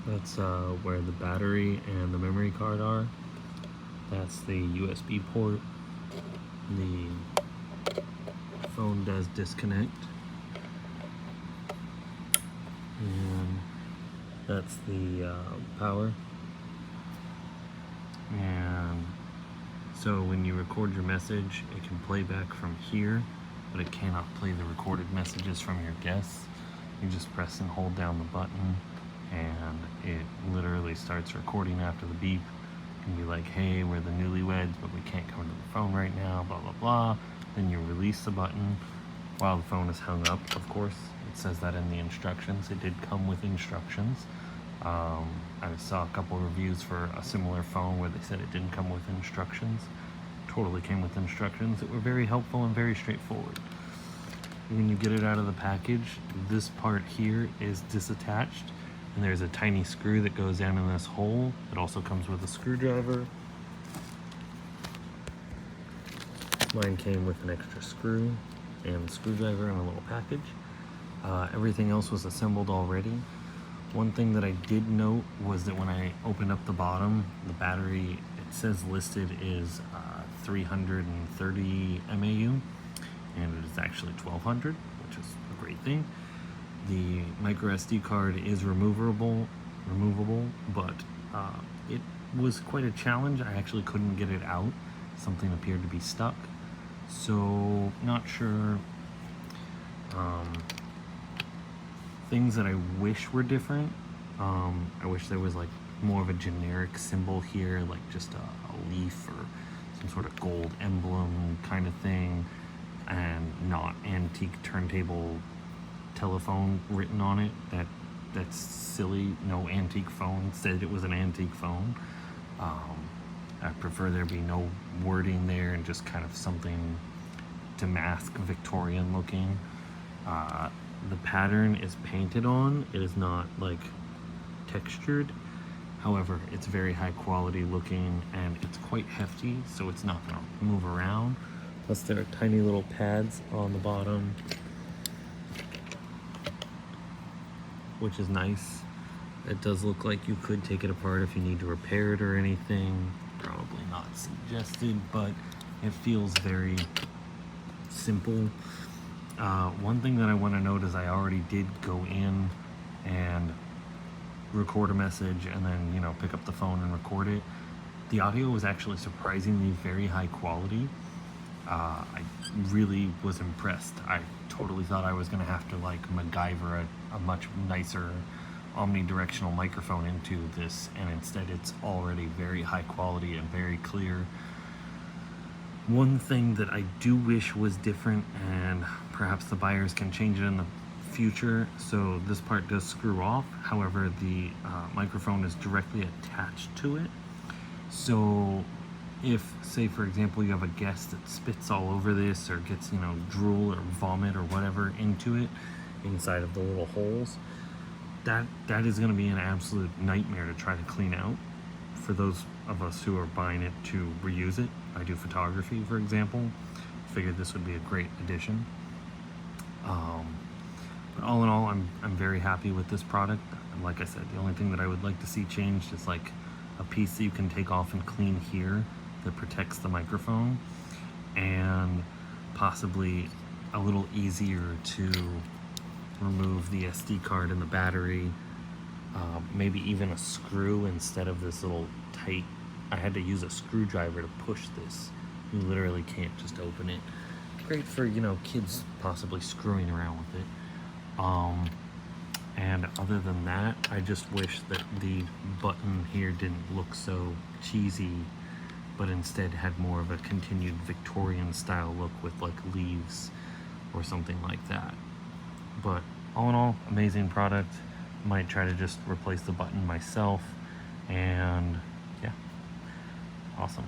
That's where the battery and the memory card are. That's the USB port. The phone does disconnect. And that's the power. And so when you record your message, it can play back from here, but it cannot play the recorded messages from your guests. You just press and hold down the button, and it literally starts recording after the beep. You can be like, hey, we're the newlyweds, but we can't come to the phone right now, blah, blah, blah. Then you release the button while the phone is hung up, of course. It says that in the instructions. It did come with instructions. I saw a couple reviews for a similar phone where they said it didn't come with instructions. Totally came with instructions that were very helpful and very straightforward. When you get it out of the package, this part here is disattached, and there's a tiny screw that goes down in this hole. It also comes with a screwdriver. Mine came with an extra screw and screwdriver in a little package. Everything else was assembled already. One thing that I did note was that when I opened up the bottom, the battery, it says listed is 330 MAU, and it is actually 1200, which is a great thing. The micro SD card is removable, but it was quite a challenge. I actually couldn't get it out. Something appeared to be stuck. So, not sure. Things that I wish were different. I wish there was like more of a generic symbol here, like just a leaf or some sort of gold emblem kind of thing, and not antique turntable telephone written on it. That's silly. No antique phone said it was an antique phone. I prefer there be no wording there and just kind of something to mask Victorian looking. The pattern is painted on. It is not like textured. However, it's very high quality looking, and it's quite hefty, so it's not going to move around. Plus there are tiny little pads on the bottom, which is nice. It does look like you could take it apart if you need to repair it or anything. Probably not suggested, but it feels very simple. One thing that I want to note is I already did go in and record a message and then, you know, pick up the phone and record it. The audio was actually surprisingly very high quality. I really was impressed. I totally thought I was going to have to like MacGyver a much nicer omnidirectional microphone into this, and instead it's already very high quality and very clear. One thing that I do wish was different, and perhaps the buyers can change it in the future, so this part does screw off. However, the microphone is directly attached to it. So if, say for example, you have a guest that spits all over this or gets, you know, drool or vomit or whatever into it inside of the little holes, that is going to be an absolute nightmare to try to clean out for those of us who are buying it to reuse it. I do photography, for example. Figured this would be a great addition. But all in all, I'm very happy with this product. And like I said, the only thing that I would like to see changed is like a piece that you can take off and clean here that protects the microphone, and possibly a little easier to remove the SD card and the battery. Maybe even a screw instead of this little tight. I had to use a screwdriver to push this. You literally can't just open it. Great for, you know, kids possibly screwing around with it. And other than that, I just wish that the button here didn't look so cheesy, but instead had more of a continued Victorian style look with like leaves or something like that. But all in all, amazing product. Might try to just replace the button myself, and yeah, awesome.